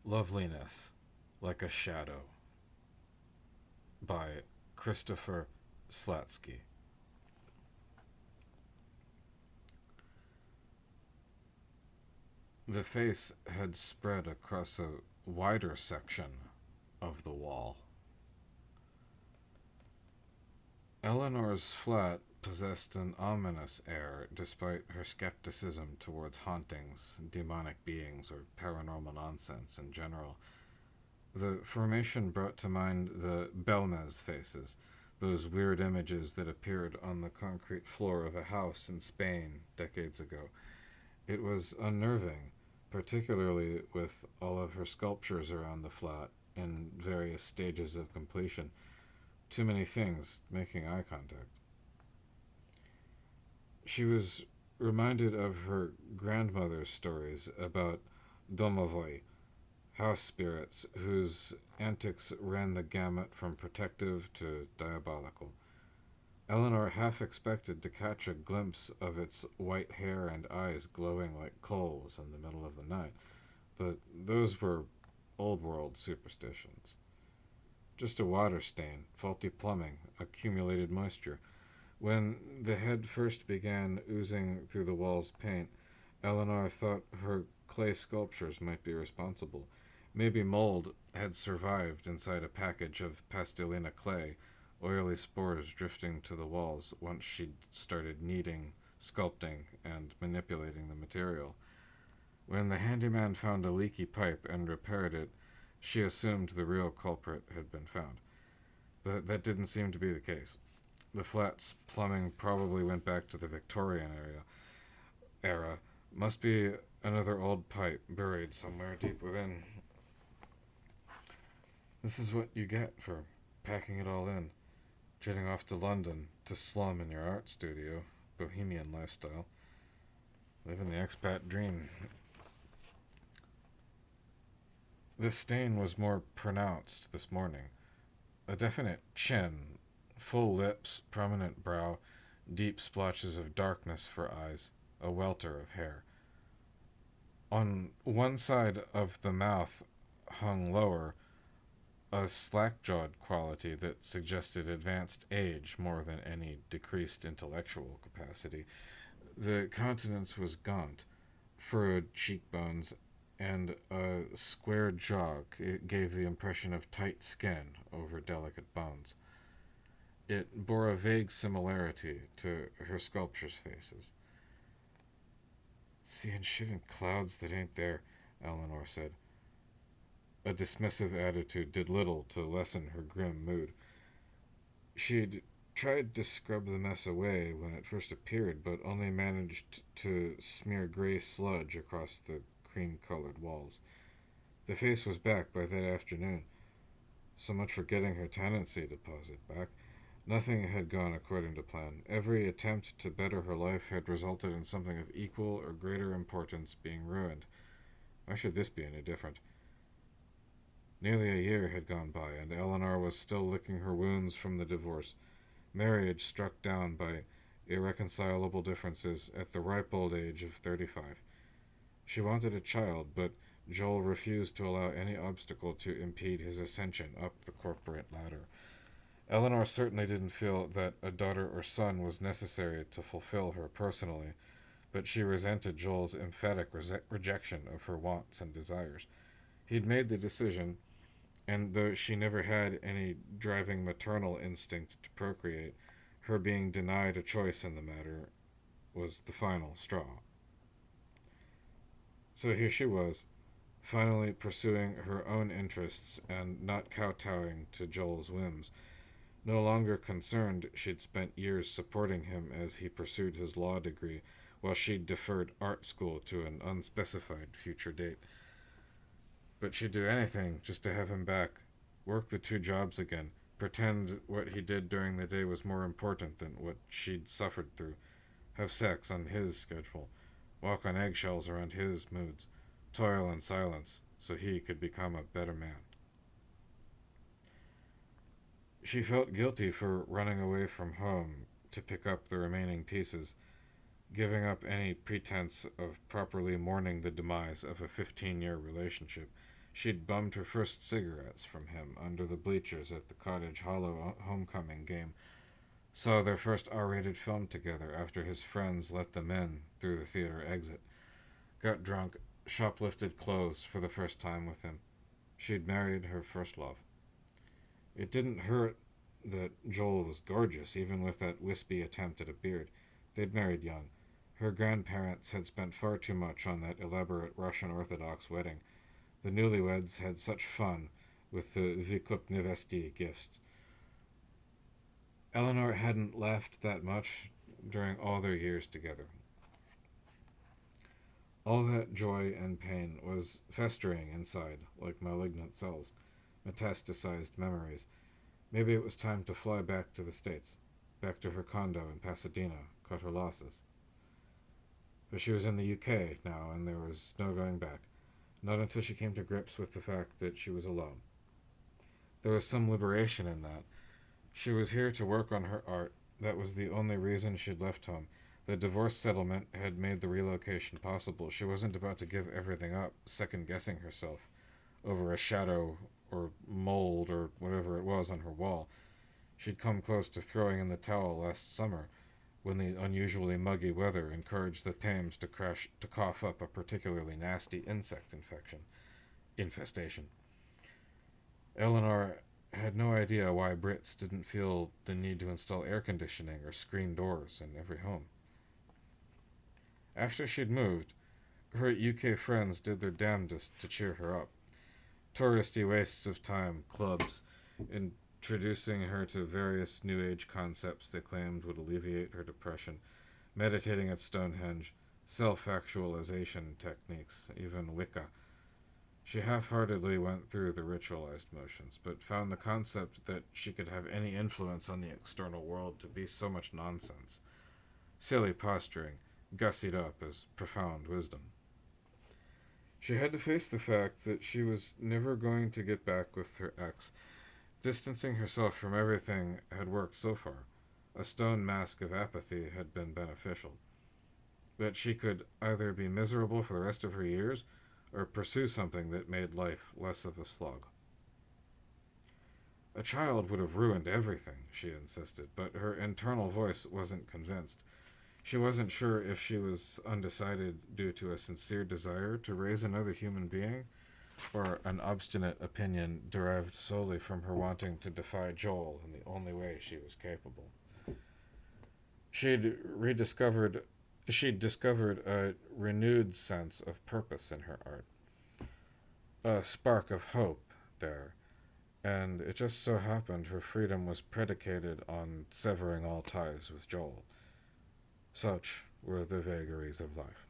Loveliness Like a Shadow by Christopher Slatsky. The face had spread across a wider section of the wall. Eleanor's flat possessed an ominous air despite her skepticism towards hauntings, demonic beings, or paranormal nonsense in general. The formation brought to mind the Belmez faces, those weird images that appeared on the concrete floor of a house in Spain decades ago. It was unnerving, particularly with all of her sculptures around the flat in various stages of completion. Too many things making eye contact. She was reminded of her grandmother's stories about domovoi, house spirits whose antics ran the gamut from protective to diabolical. Eleanor half expected to catch a glimpse of its white hair and eyes glowing like coals in the middle of the night, but those were old world superstitions. Just a water stain, faulty plumbing, accumulated moisture. When the head first began oozing through the wall's paint, Eleanor thought her clay sculptures might be responsible. Maybe mold had survived inside a package of pastelina clay, oily spores drifting to the walls once she'd started kneading, sculpting, and manipulating the material. When the handyman found a leaky pipe and repaired it, she assumed the real culprit had been found. But that didn't seem to be the case. The flat's plumbing probably went back to the Victorian era. Must be another old pipe buried somewhere deep within. This is what you get for packing it all in, jetting off to London to slum in your art studio, bohemian lifestyle, living the expat dream. The stain was more pronounced this morning. A definite chin, full lips, prominent brow, deep splotches of darkness for eyes, a welter of hair. On one side of the mouth hung lower, a slack-jawed quality that suggested advanced age more than any decreased intellectual capacity. The countenance was gaunt, furrowed cheekbones, and a square jaw gave the impression of tight skin over delicate bones. It bore a vague similarity to her sculpture's faces. "Seeing shit in clouds that ain't there," Eleanor said. A dismissive attitude did little to lessen her grim mood. She'd tried to scrub the mess away when it first appeared, but only managed to smear gray sludge across the cream-colored walls. The face was back by that afternoon. So much for getting her tenancy deposit back. Nothing had gone according to plan. Every attempt to better her life had resulted in something of equal or greater importance being ruined. Why should this be any different? Nearly a year had gone by, and Eleanor was still licking her wounds from the divorce. Marriage struck down by irreconcilable differences at the ripe old age of 35. She wanted a child, but Joel refused to allow any obstacle to impede his ascension up the corporate ladder. Eleanor certainly didn't feel that a daughter or son was necessary to fulfill her personally, but she resented Joel's emphatic rejection of her wants and desires. He'd made the decision, and though she never had any driving maternal instinct to procreate, her being denied a choice in the matter was the final straw. So here she was, finally pursuing her own interests and not kowtowing to Joel's whims. No longer concerned she'd spent years supporting him as he pursued his law degree, while she'd deferred art school to an unspecified future date. But she'd do anything just to have him back, work the two jobs again, pretend what he did during the day was more important than what she'd suffered through, have sex on his schedule, walk on eggshells around his moods, toil in silence so he could become a better man. She felt guilty for running away from home to pick up the remaining pieces, giving up any pretense of properly mourning the demise of a 15-year relationship. She'd bummed her first cigarettes from him under the bleachers at the Cottage Hollow homecoming game, saw their first R-rated film together after his friends let them in through the theater exit, got drunk, shoplifted clothes for the first time with him. She'd married her first love. It didn't hurt that Joel was gorgeous, even with that wispy attempt at a beard. They'd married young. Her grandparents had spent far too much on that elaborate Russian Orthodox wedding. The newlyweds had such fun with the Vikut Nevesti gifts. Eleanor hadn't laughed that much during all their years together. All that joy and pain was festering inside, like malignant cells, metastasized memories. Maybe it was time to fly back to the States, back to her condo in Pasadena, cut her losses. But she was in the UK now, and there was no going back. Not until she came to grips with the fact that she was alone. There was some liberation in that. She was here to work on her art. That was the only reason she'd left home. The divorce settlement had made the relocation possible. She wasn't about to give everything up, second-guessing herself over a shadow or mold or whatever it was on her wall. She'd come close to throwing in the towel last summer when the unusually muggy weather encouraged the Thames to cough up a particularly nasty insect infestation. Eleanor had no idea why Brits didn't feel the need to install air conditioning or screen doors in every home. After she'd moved, her UK friends did their damnedest to cheer her up. Touristy wastes of time, clubs, introducing her to various New Age concepts they claimed would alleviate her depression, meditating at Stonehenge, self-actualization techniques, even Wicca. She half-heartedly went through the ritualized motions, but found the concept that she could have any influence on the external world to be so much nonsense. Silly posturing, gussied up as profound wisdom. She had to face the fact that she was never going to get back with her ex. Distancing herself from everything had worked so far. A stone mask of apathy had been beneficial. But she could either be miserable for the rest of her years or pursue something that made life less of a slog. A child would have ruined everything, she insisted, but her internal voice wasn't convinced. She wasn't sure if she was undecided due to a sincere desire to raise another human being, or an obstinate opinion derived solely from her wanting to defy Joel in the only way she was capable. She'd discovered a renewed sense of purpose in her art, a spark of hope there, and it just so happened her freedom was predicated on severing all ties with Joel. Such were the vagaries of life.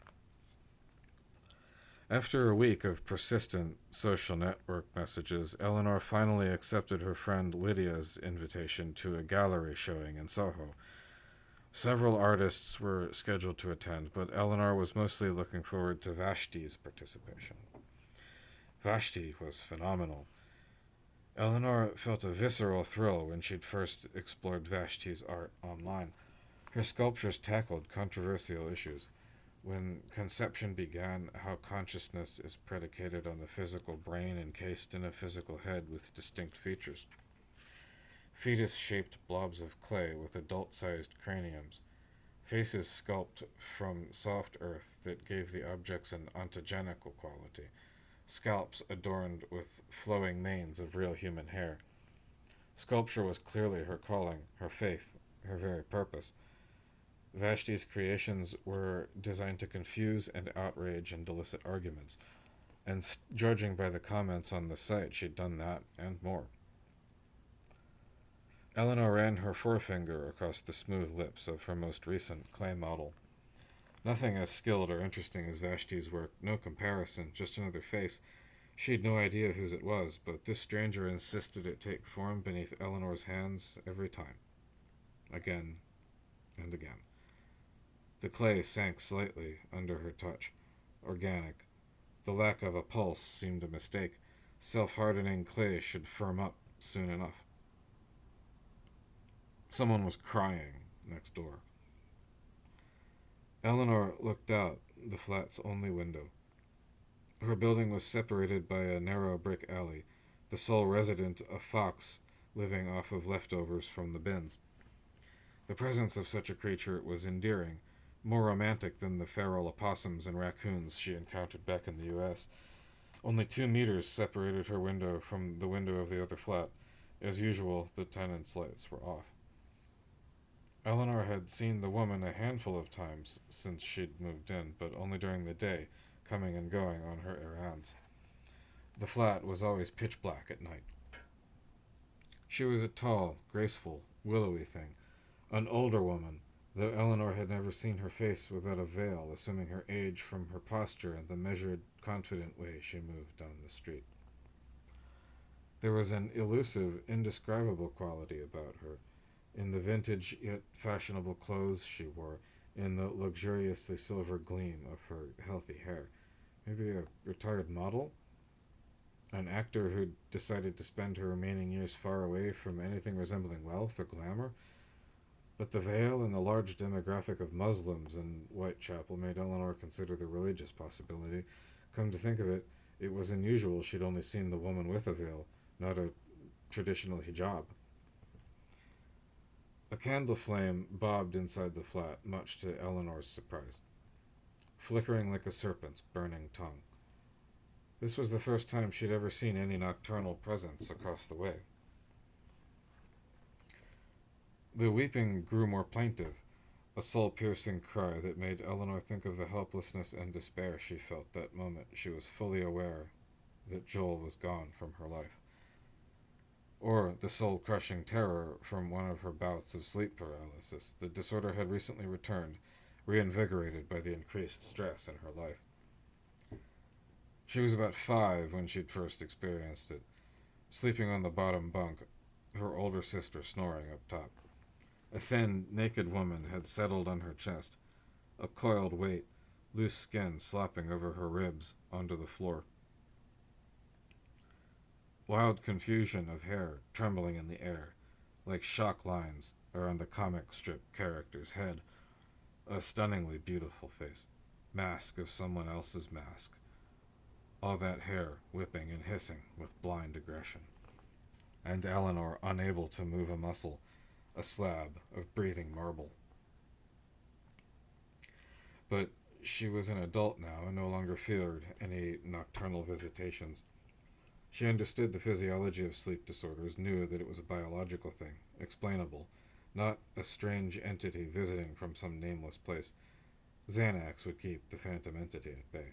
After a week of persistent social network messages, Eleanor finally accepted her friend Lydia's invitation to a gallery showing in Soho. Several artists were scheduled to attend, but Eleanor was mostly looking forward to Vashti's participation. Vashti was phenomenal. Eleanor felt a visceral thrill when she'd first explored Vashti's art online. Her sculptures tackled controversial issues. When conception began, how consciousness is predicated on the physical brain encased in a physical head with distinct features. Fetus-shaped blobs of clay with adult-sized craniums. Faces sculpted from soft earth that gave the objects an ontogenical quality. Scalps adorned with flowing manes of real human hair. Sculpture was clearly her calling, her faith, her very purpose. Vashti's creations were designed to confuse and outrage and elicit arguments, and judging by the comments on the site, she'd done that and more. Eleanor ran her forefinger across the smooth lips of her most recent clay model. Nothing as skilled or interesting as Vashti's work, no comparison, just another face. She'd no idea whose it was, but this stranger insisted it take form beneath Eleanor's hands every time. Again and again. The clay sank slightly under her touch. Organic. The lack of a pulse seemed a mistake. Self-hardening clay should firm up soon enough. Someone was crying next door. Eleanor looked out the flat's only window. Her building was separated by a narrow brick alley, the sole resident a fox living off of leftovers from the bins. The presence of such a creature was endearing, more romantic than the feral opossums and raccoons she encountered back in the U.S. Only 2 meters separated her window from the window of the other flat. As usual, the tenants' lights were off. Eleanor had seen the woman a handful of times since she'd moved in, but only during the day, coming and going on her errands. The flat was always pitch black at night. She was a tall, graceful, willowy thing, an older woman, though Eleanor had never seen her face without a veil, assuming her age from her posture and the measured, confident way she moved down the street. There was an elusive, indescribable quality about her, in the vintage yet fashionable clothes she wore, in the luxuriously silver gleam of her healthy hair. Maybe a retired model? An actor who decided to spend her remaining years far away from anything resembling wealth or glamour? But the veil and the large demographic of Muslims in Whitechapel made Eleanor consider the religious possibility. Come to think of it, it was unusual she'd only seen the woman with a veil, not a traditional hijab. A candle flame bobbed inside the flat, much to Eleanor's surprise, flickering like a serpent's burning tongue. This was the first time she'd ever seen any nocturnal presence across the way. The weeping grew more plaintive, a soul-piercing cry that made Eleanor think of the helplessness and despair she felt that moment she was fully aware that Joel was gone from her life. Or the soul-crushing terror from one of her bouts of sleep paralysis. The disorder had recently returned, reinvigorated by the increased stress in her life. She was about 5 when she'd first experienced it, sleeping on the bottom bunk, her older sister snoring up top. A thin, naked woman had settled on her chest, a coiled weight, loose skin slopping over her ribs onto the floor. Wild confusion of hair trembling in the air, like shock lines around a comic strip character's head. A stunningly beautiful face, mask of someone else's mask. All that hair whipping and hissing with blind aggression. And Eleanor unable to move a muscle, a slab of breathing marble. But she was an adult now and no longer feared any nocturnal visitations. She understood the physiology of sleep disorders, knew that it was a biological thing, explainable, not a strange entity visiting from some nameless place. Xanax would keep the phantom entity at bay.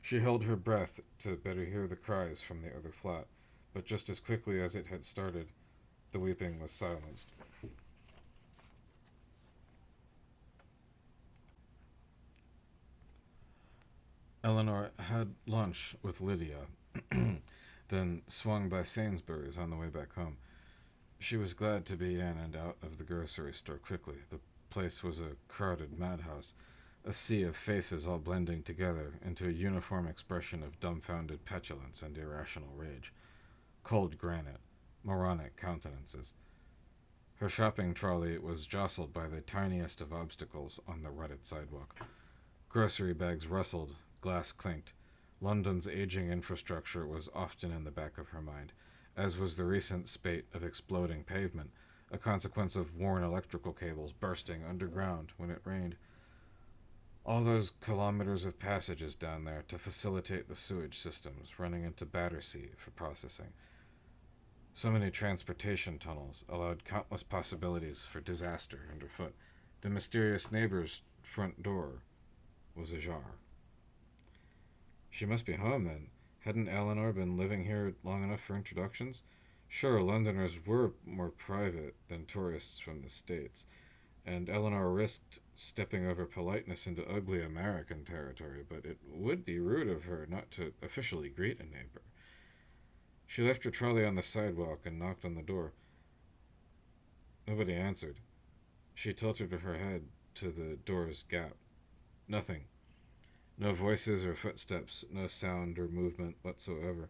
She held her breath to better hear the cries from the other flat, but just as quickly as it had started, the weeping was silenced. Eleanor had lunch with Lydia, then swung by Sainsbury's on the way back home. She was glad to be in and out of the grocery store quickly. The place was a crowded madhouse, a sea of faces all blending together into a uniform expression of dumbfounded petulance and irrational rage. Cold granite, moronic countenances. Her shopping trolley was jostled by the tiniest of obstacles on the rutted sidewalk. Grocery bags rustled, glass clinked. London's aging infrastructure was often in the back of her mind, as was the recent spate of exploding pavement, a consequence of worn electrical cables bursting underground when it rained. All those kilometers of passages down there to facilitate the sewage systems running into Battersea for processing. So many transportation tunnels allowed countless possibilities for disaster underfoot. The mysterious neighbor's front door was ajar. She must be home, then. Hadn't Eleanor been living here long enough for introductions? Sure, Londoners were more private than tourists from the States, and Eleanor risked stepping over politeness into ugly American territory, but it would be rude of her not to officially greet a neighbor. She left her trolley on the sidewalk and knocked on the door. Nobody answered. She tilted her head to the door's gap. Nothing. No voices or footsteps, no sound or movement whatsoever.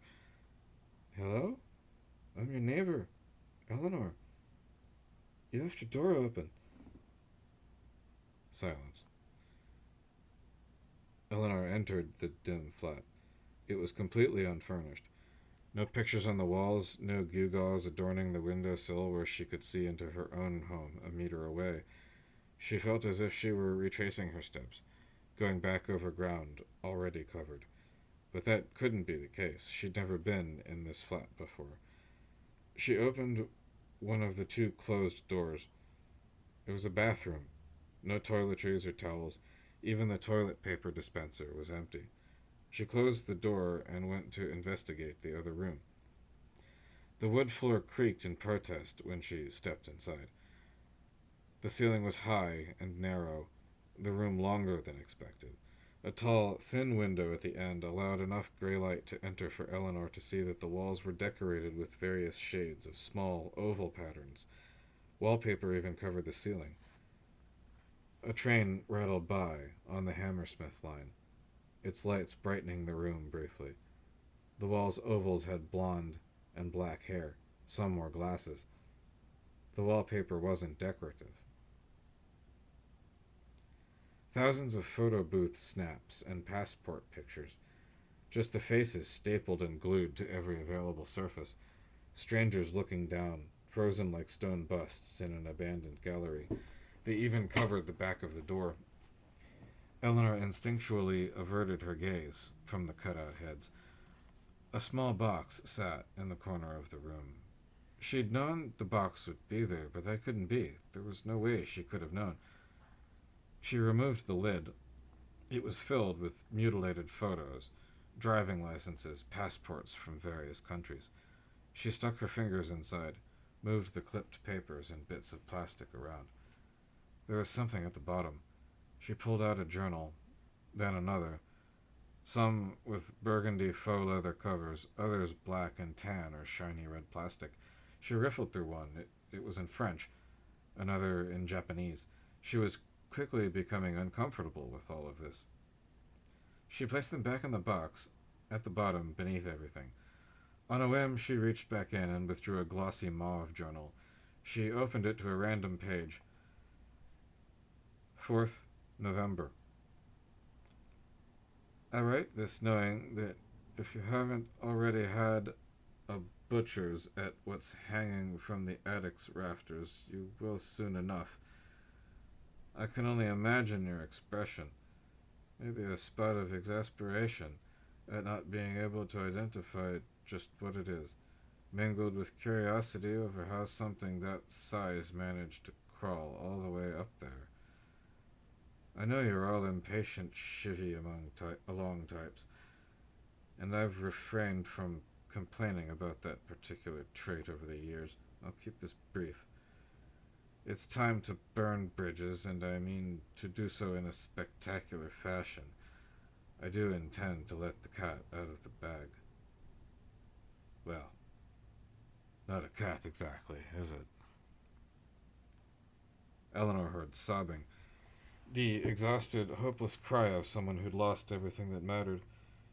Hello? I'm your neighbor, Eleanor. You left your door open. Silence. Eleanor entered the dim flat. It was completely unfurnished. No pictures on the walls, no gewgaws adorning the windowsill where she could see into her own home a meter away. She felt as if she were retracing her steps, going back over ground already covered. But that couldn't be the case. She'd never been in this flat before. She opened one of the two closed doors. It was a bathroom. No toiletries or towels. Even the toilet paper dispenser was empty. She closed the door and went to investigate the other room. The wood floor creaked in protest when she stepped inside. The ceiling was high and narrow, the room longer than expected. A tall, thin window at the end allowed enough gray light to enter for Eleanor to see that the walls were decorated with various shades of small, oval patterns. Wallpaper even covered the ceiling. A train rattled by on the Hammersmith line, its lights brightening the room briefly. The wall's ovals had blonde and black hair. Some wore glasses. The wallpaper wasn't decorative. Thousands of photo booth snaps and passport pictures. Just the faces stapled and glued to every available surface. Strangers looking down, frozen like stone busts in an abandoned gallery. They even covered the back of the door. Eleanor instinctually averted her gaze from the cutout heads. A small box sat in the corner of the room. She'd known the box would be there, but that couldn't be. There was no way she could have known. She removed the lid. It was filled with mutilated photos, driving licenses, passports from various countries. She stuck her fingers inside, moved the clipped papers and bits of plastic around. There was something at the bottom. She pulled out a journal, then another, some with burgundy faux leather covers, others black and tan or shiny red plastic. She riffled through one. It was in French, another in Japanese. She was quickly becoming uncomfortable with all of this. She placed them back in the box, at the bottom, beneath everything. On a whim, she reached back in and withdrew a glossy mauve journal. She opened it to a random page. 4th November. I write this knowing that if you haven't already had a butcher's at what's hanging from the attic's rafters, you will soon enough. I can only imagine your expression. Maybe a spot of exasperation at not being able to identify just what it is, mingled with curiosity over how something that size managed to crawl all the way up there. I know you're all impatient, chivy along types, and I've refrained from complaining about that particular trait over the years. I'll keep this brief. It's time to burn bridges, and I mean to do so in a spectacular fashion. I do intend to let the cat out of the bag. Well, not a cat exactly, is it? Eleanor heard sobbing. The exhausted, hopeless cry of someone who'd lost everything that mattered.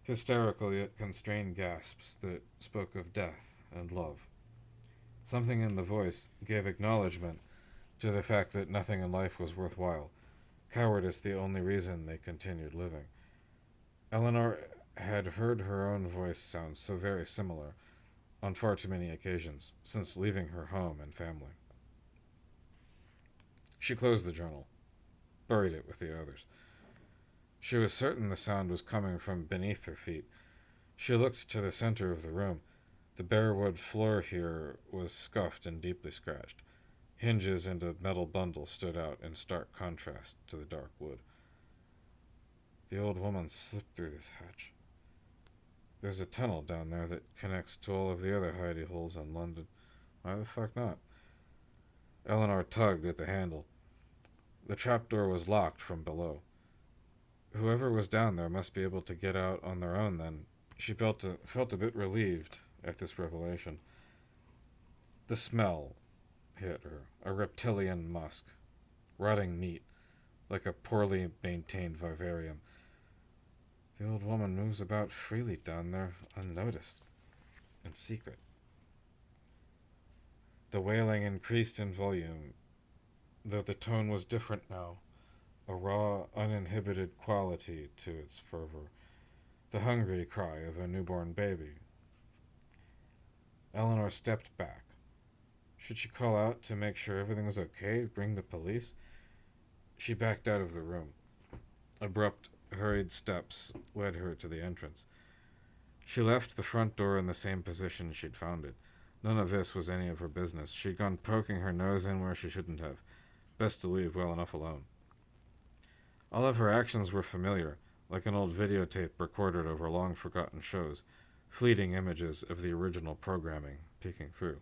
Hysterical yet constrained gasps that spoke of death and love. Something in the voice gave acknowledgement to the fact that nothing in life was worthwhile. Cowardice the only reason they continued living. Eleanor had heard her own voice sound so very similar on far too many occasions since leaving her home and family. She closed the journal, buried it with the others. She was certain the sound was coming from beneath her feet. She looked to the center of the room. The bare wood floor here was scuffed and deeply scratched. Hinges and a metal bundle stood out in stark contrast to the dark wood. The old woman slipped through this hatch. There's a tunnel down there that connects to all of the other hidey holes in London. Why the fuck not? Eleanor tugged at the handle. The trapdoor was locked from below. Whoever was down there must be able to get out on their own then. She felt a bit relieved at this revelation. The smell hit her, a reptilian musk, rotting meat, like a poorly maintained vivarium. The old woman moves about freely down there, unnoticed, in secret. The wailing increased in volume, though the tone was different now, a raw, uninhibited quality to its fervor, the hungry cry of a newborn baby. Eleanor stepped back. Should she call out to make sure everything was okay, bring the police? She backed out of the room. Abrupt, hurried steps led her to the entrance. She left the front door in the same position she'd found it. None of this was any of her business. She'd gone poking her nose in where she shouldn't have. Best to leave well enough alone. All of her actions were familiar, like an old videotape recorded over long-forgotten shows, fleeting images of the original programming peeking through.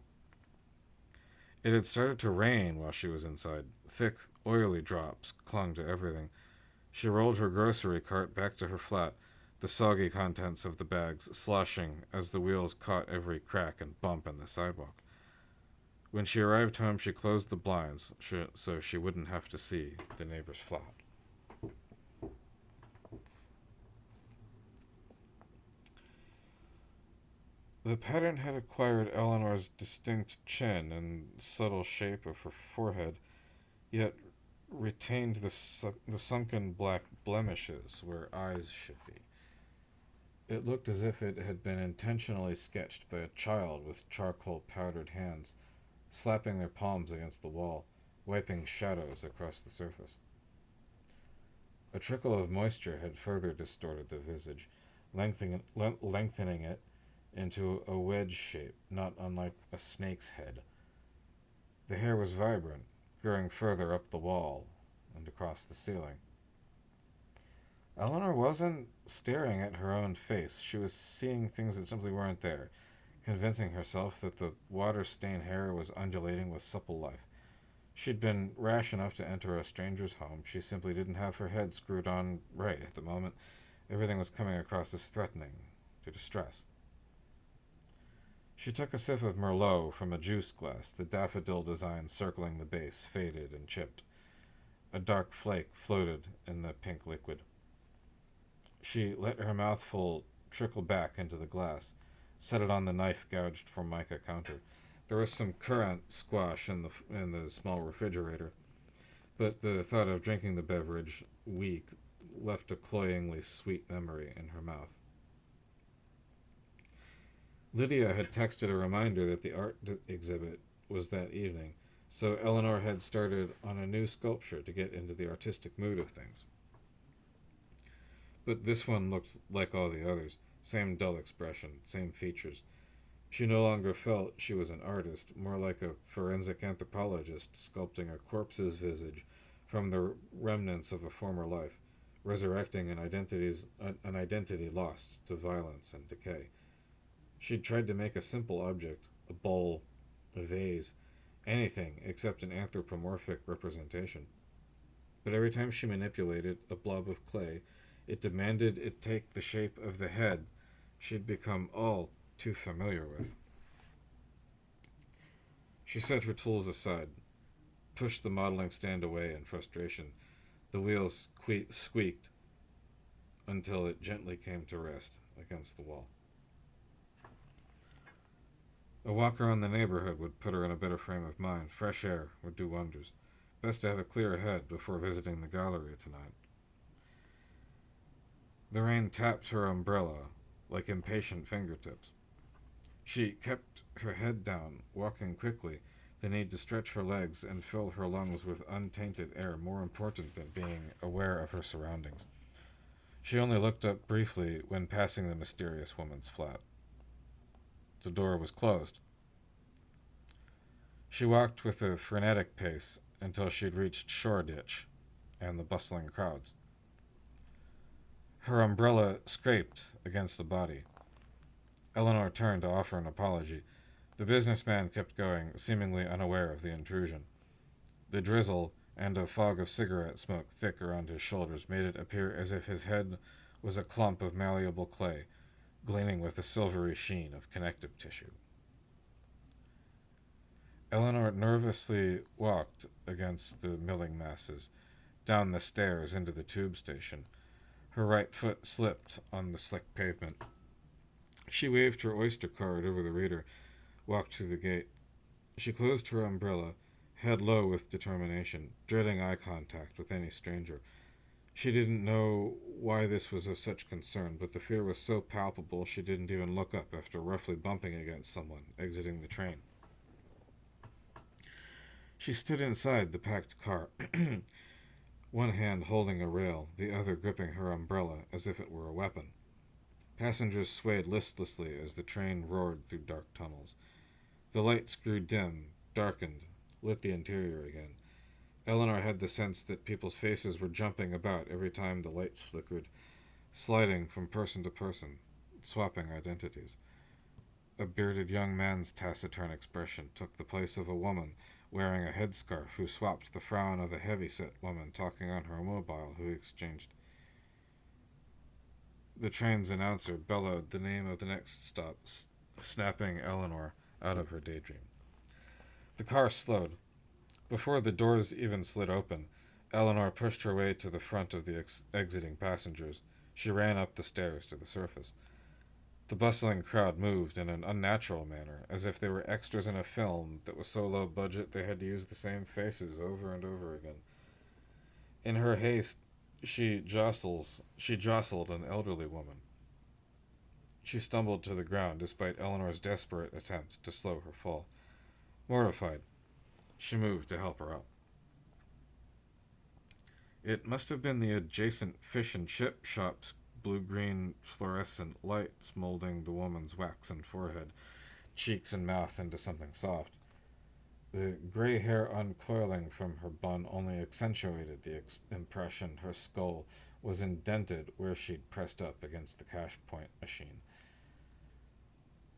It had started to rain while she was inside. Thick, oily drops clung to everything. She rolled her grocery cart back to her flat, the soggy contents of the bags sloshing as the wheels caught every crack and bump in the sidewalk. When she arrived home, she closed the blinds so she wouldn't have to see the neighbor's flat. The pattern had acquired Eleanor's distinct chin and subtle shape of her forehead, yet retained the sunken black blemishes where eyes should be. It looked as if it had been intentionally sketched by a child with charcoal-powdered hands, slapping their palms against the wall, wiping shadows across the surface. A trickle of moisture had further distorted the visage, lengthening it into a wedge shape, not unlike a snake's head. The hair was vibrant, growing further up the wall and across the ceiling. Eleanor wasn't staring at her own face. She was seeing things that simply weren't there, convincing herself that the water-stained hair was undulating with supple life. She'd been rash enough to enter a stranger's home. She simply didn't have her head screwed on right at the moment. Everything was coming across as threatening, to distress. She took a sip of Merlot from a juice glass, the daffodil design circling the base faded and chipped. A dark flake floated in the pink liquid. She let her mouthful trickle back into the glass, set it on the knife-gouged formica counter. There was some currant squash in the small refrigerator, but the thought of drinking the beverage, weak, left a cloyingly sweet memory in her mouth. Lydia had texted a reminder that the art exhibit was that evening, so Eleanor had started on a new sculpture to get into the artistic mood of things. But this one looked like all the others, same dull expression, same features. She no longer felt she was an artist, more like a forensic anthropologist sculpting a corpse's visage from the remnants of a former life, resurrecting an identity lost to violence and decay. She'd tried to make a simple object, a bowl, a vase, anything except an anthropomorphic representation. But every time she manipulated a blob of clay, it demanded it take the shape of the head she'd become all too familiar with. She set her tools aside, pushed the modeling stand away in frustration. The wheels squeaked until it gently came to rest against the wall. A walk around the neighborhood would put her in a better frame of mind. Fresh air would do wonders. Best to have a clear head before visiting the gallery tonight. The rain tapped her umbrella like impatient fingertips. She kept her head down, walking quickly, the need to stretch her legs and fill her lungs with untainted air more important than being aware of her surroundings. She only looked up briefly when passing the mysterious woman's flat. The door was closed. She walked with a frenetic pace until she'd reached Shoreditch and the bustling crowds. Her umbrella scraped against the body. Eleanor turned to offer an apology. The businessman kept going, seemingly unaware of the intrusion. The drizzle and a fog of cigarette smoke thick around his shoulders made it appear as if his head was a clump of malleable clay, gleaming with a silvery sheen of connective tissue. Eleanor nervously walked against the milling masses, down the stairs into the tube station. Her right foot slipped on the slick pavement. She waved her Oyster card over the reader, walked through the gate. She closed her umbrella, head low with determination, dreading eye contact with any stranger. She didn't know why this was of such concern, but the fear was so palpable she didn't even look up after roughly bumping against someone exiting the train. She stood inside the packed car, one hand holding a rail, the other gripping her umbrella as if it were a weapon. Passengers swayed listlessly as the train roared through dark tunnels. The lights grew dim, darkened, lit the interior again. Eleanor had the sense that people's faces were jumping about every time the lights flickered, sliding from person to person, swapping identities. A bearded young man's taciturn expression took the place of a woman wearing a headscarf who swapped the frown of a heavy-set woman talking on her mobile who exchanged. The train's announcer bellowed the name of the next stop, snapping Eleanor out of her daydream. The car slowed. Before the doors even slid open, Eleanor pushed her way to the front of the exiting passengers. She ran up the stairs to the surface. The bustling crowd moved in an unnatural manner, as if they were extras in a film that was so low budget they had to use the same faces over and over again. In her haste, she jostled an elderly woman. She stumbled to the ground despite Eleanor's desperate attempt to slow her fall. Mortified, she moved to help her up. It must have been the adjacent fish and chip shop's blue-green fluorescent lights molding the woman's waxen forehead, cheeks and mouth into something soft. The gray hair uncoiling from her bun only accentuated the impression her skull was indented where she'd pressed up against the cash point machine.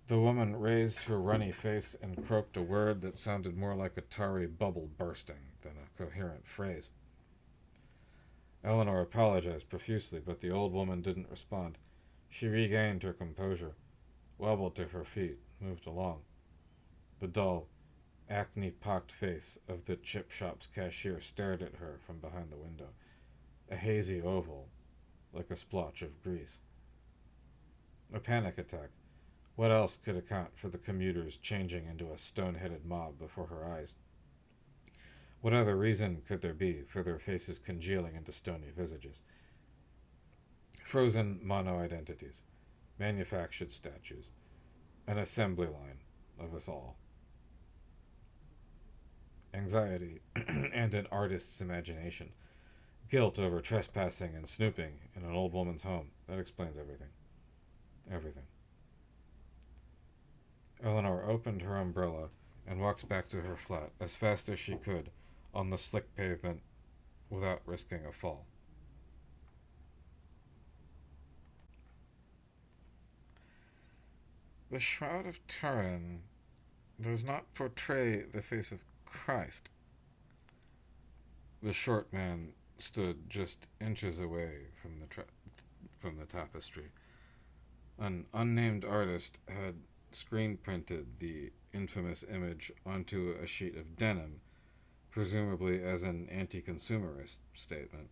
The woman raised her runny face and croaked a word that sounded more like a tarry bubble bursting than a coherent phrase. Eleanor apologized profusely, but the old woman didn't respond. She regained her composure, wobbled to her feet, moved along. The dull, acne-pocked face of the chip shop's cashier stared at her from behind the window, a hazy oval, like a splotch of grease. A panic attack. What else could account for the commuters changing into a stone-headed mob before her eyes? What other reason could there be for their faces congealing into stony visages? Frozen mono-identities, manufactured statues, an assembly line of us all. Anxiety and an artist's imagination. Guilt over trespassing and snooping in an old woman's home. That explains everything. Everything. Eleanor opened her umbrella and walked back to her flat as fast as she could on the slick pavement without risking a fall. The Shroud of Turin does not portray the face of Christ. The short man stood just inches away from the tapestry. An unnamed artist had screen printed the infamous image onto a sheet of denim, presumably as an anti-consumerist statement.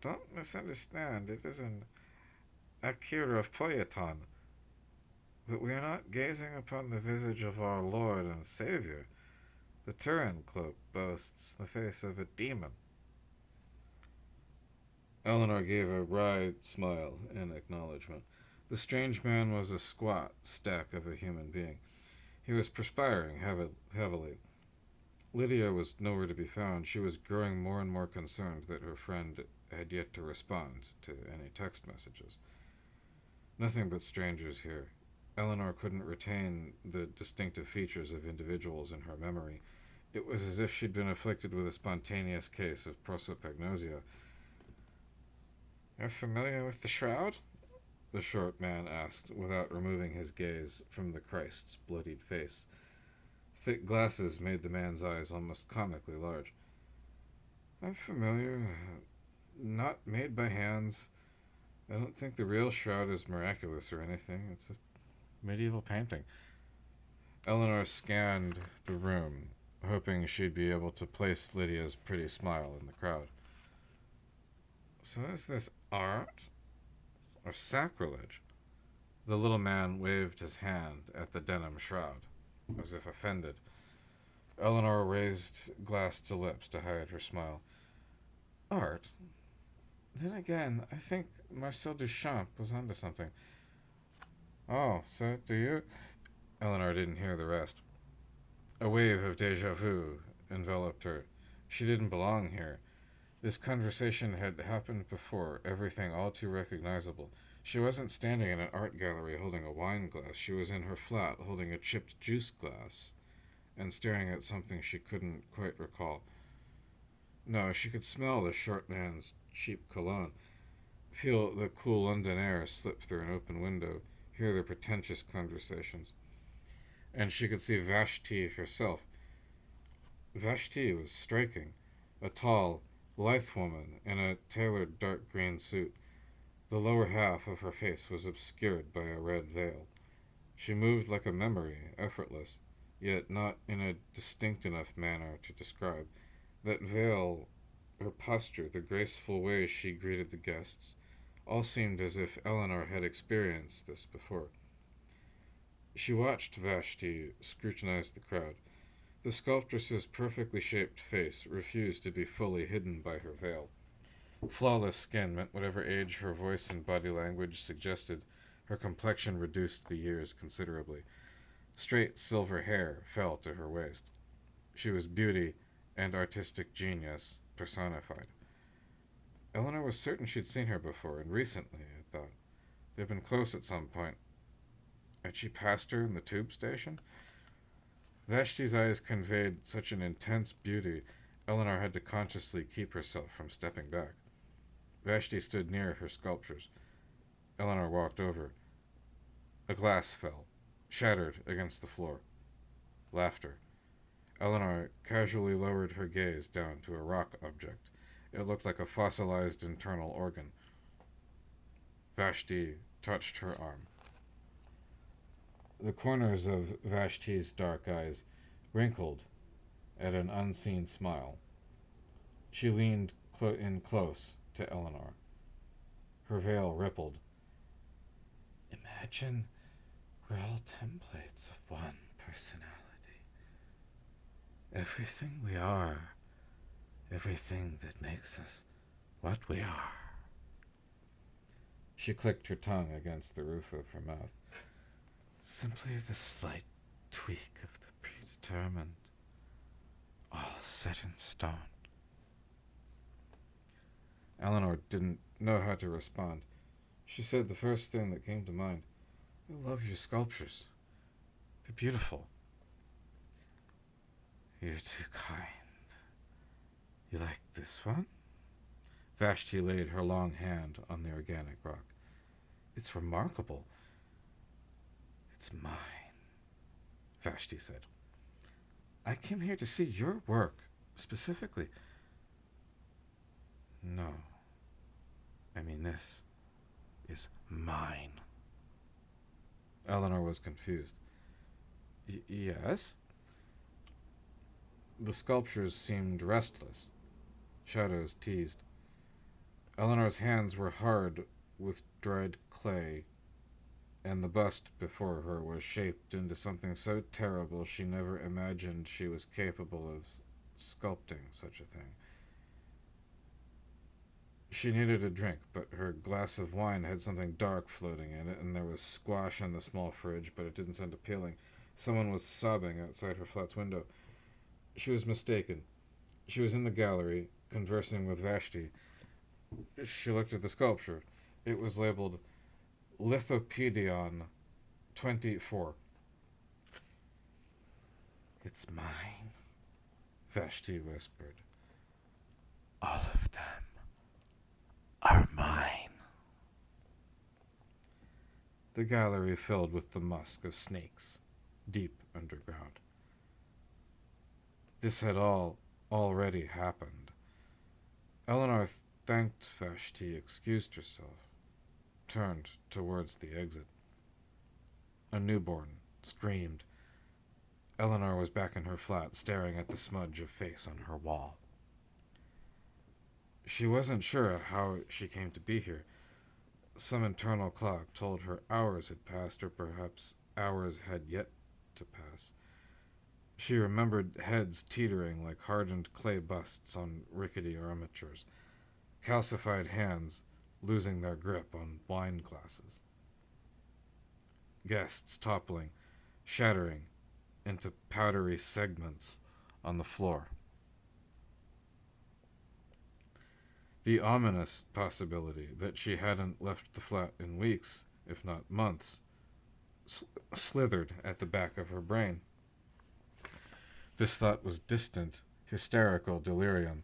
Don't misunderstand, it is an Akira of Poyeton, but we are not gazing upon the visage of our Lord and Savior. The Turin cloak boasts the face of a demon. Eleanor gave a wry smile in acknowledgement. The strange man was a squat stack of a human being. He was perspiring heavily. Lydia was nowhere to be found. She was growing more and more concerned that her friend had yet to respond to any text messages. Nothing but strangers here. Eleanor couldn't retain the distinctive features of individuals in her memory. It was as if she'd been afflicted with a spontaneous case of prosopagnosia. You're familiar with the shroud? The short man asked, without removing his gaze from the Christ's bloodied face. Thick glasses made the man's eyes almost comically large. I'm familiar. Not made by hands. I don't think the real shroud is miraculous or anything. It's a medieval painting. Eleanor scanned the room, hoping she'd be able to place Lydia's pretty smile in the crowd. So is this art? Or sacrilege? The little man waved his hand at the denim shroud, as if offended. Eleanor raised glass to lips to hide her smile. Art? Then again, I think Marcel Duchamp was onto something. Oh, so do you? Eleanor didn't hear the rest. A wave of deja vu enveloped her. She didn't belong here. This conversation had happened before, everything all too recognizable. She wasn't standing in an art gallery holding a wine glass. She was in her flat holding a chipped juice glass and staring at something she couldn't quite recall. No, she could smell the short man's cheap cologne, feel the cool London air slip through an open window, hear their pretentious conversations. And she could see Vashti herself. Vashti was striking, a tall, lithe woman in a tailored dark green suit. The lower half of her face was obscured by a red veil. She moved like a memory, effortless, yet not in a distinct enough manner to describe. That veil, her posture, the graceful way she greeted the guests, all seemed as if Eleanor had experienced this before. She watched Vashti scrutinize the crowd. The sculptress's perfectly shaped face refused to be fully hidden by her veil. Flawless skin meant whatever age her voice and body language suggested. Her complexion reduced the years considerably. Straight silver hair fell to her waist. She was beauty and artistic genius personified. Eleanor was certain she'd seen her before, and recently, I thought. They'd been close at some point. Had she passed her in the tube station? Vashti's eyes conveyed such an intense beauty, Eleanor had to consciously keep herself from stepping back. Vashti stood near her sculptures. Eleanor walked over. A glass fell, shattered against the floor. Laughter. Eleanor casually lowered her gaze down to a rock object. It looked like a fossilized internal organ. Vashti touched her arm. The corners of Vashti's dark eyes wrinkled at an unseen smile. She leaned in close to Eleanor. Her veil rippled. Imagine we're all templates of one personality. Everything we are, everything that makes us what we are. She clicked her tongue against the roof of her mouth. Simply the slight tweak of the predetermined, all set in stone. Eleanor didn't know how to respond. She said the first thing that came to mind. I love your sculptures. They're beautiful. You're too kind. You like this one? Vashti laid her long hand on the organic rock. It's remarkable. It's mine, Vashti said. I came here to see your work, specifically. No. I mean, this is mine. Eleanor was confused. Yes? The sculptures seemed restless. Shadows teased. Eleanor's hands were hard with dried clay, and the bust before her was shaped into something so terrible she never imagined she was capable of sculpting such a thing. She needed a drink, but her glass of wine had something dark floating in it, and there was squash in the small fridge, but it didn't sound appealing. Someone was sobbing outside her flat's window. She was mistaken. She was in the gallery, conversing with Vashti. She looked at the sculpture. It was labeled Lithopedion 24. It's mine, Vashti whispered. All of them are mine. The gallery filled with the musk of snakes, deep underground. This had all already happened. Eleanor thanked Vashti, excused herself, turned towards the exit. A newborn screamed. Eleanor was back in her flat, staring at the smudge of face on her wall. She wasn't sure how she came to be here. Some internal clock told her hours had passed, or perhaps hours had yet to pass. She remembered heads teetering like hardened clay busts on rickety armatures. calcified hands losing their grip on wine glasses. Guests toppling, shattering into powdery segments on the floor. The ominous possibility that she hadn't left the flat in weeks, if not months, slithered at the back of her brain. This thought was distant, hysterical delirium,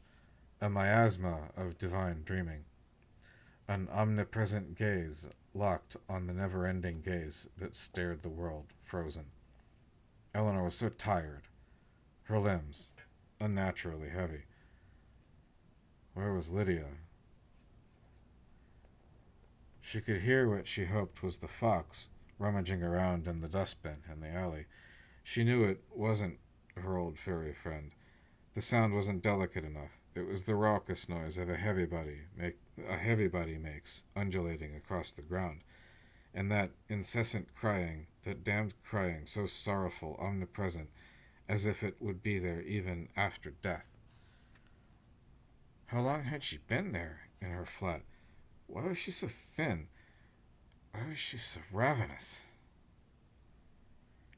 a miasma of divine dreaming, an omnipresent gaze locked on the never-ending gaze that stared the world frozen. Eleanor was so tired, her limbs unnaturally heavy. Where was Lydia? She could hear what she hoped was the fox rummaging around in the dustbin in the alley. She knew it wasn't her old fairy friend. The sound wasn't delicate enough. It was the raucous noise of a heavy body makes, undulating across the ground. And that incessant crying, that damned crying, so sorrowful, omnipresent, as if it would be there even after death. How long had she been there in her flat? Why was she so thin? Why was she so ravenous?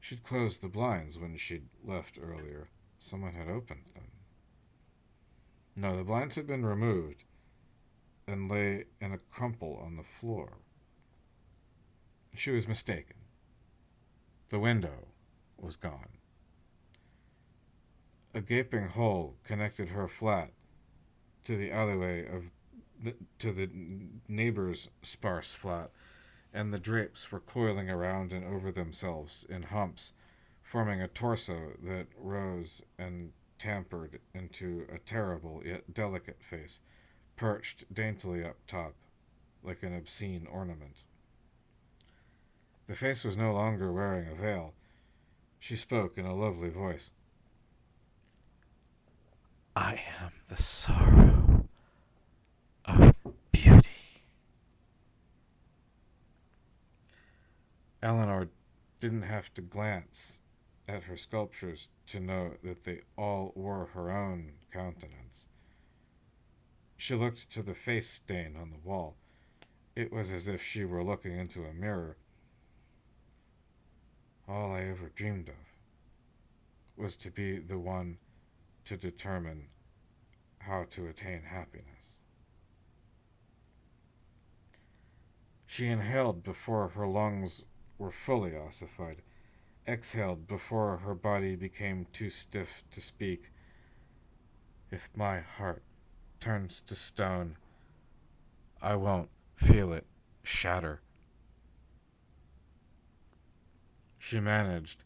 She'd closed the blinds when she'd left earlier. Someone had opened them. No, the blinds had been removed and lay in a crumple on the floor. She was mistaken. The window was gone. A gaping hole connected her flat to the alleyway to the neighbor's sparse flat, and the drapes were coiling around and over themselves in humps, forming a torso that rose and tampered into a terrible yet delicate face, perched daintily up top, like an obscene ornament. The face was no longer wearing a veil. She spoke in a lovely voice. I am the sorrow of beauty. Eleanor didn't have to glance at her sculptures to know that they all wore her own countenance. She looked to the face stain on the wall. It was as if she were looking into a mirror. All I ever dreamed of was to be the one to determine how to attain happiness. She inhaled before her lungs were fully ossified, exhaled before her body became too stiff to speak. If my heart turns to stone, I won't feel it shatter. She managed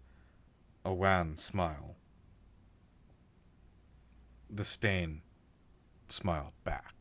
a wan smile. The stain smiled back.